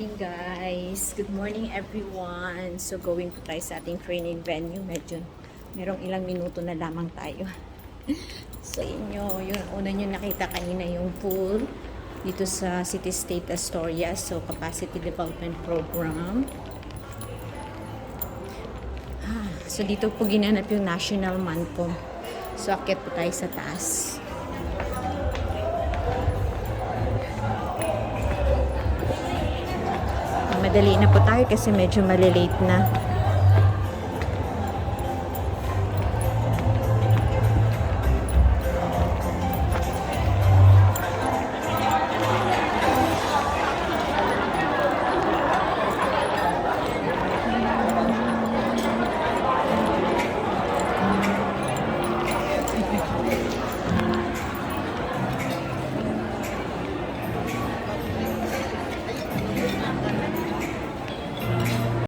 morning guys. Good morning everyone. So going po tayo sa ating training venue. Medyo merong ilang minuto na lamang tayo. Sa inyo, yung una nyo nakita kanina yung pool dito sa City State Astoria. So Capacity Development Program. So dito po ginanap yung National Manpo. So akit po tayo sa taas. Madali na po tayo kasi medyo malilate na.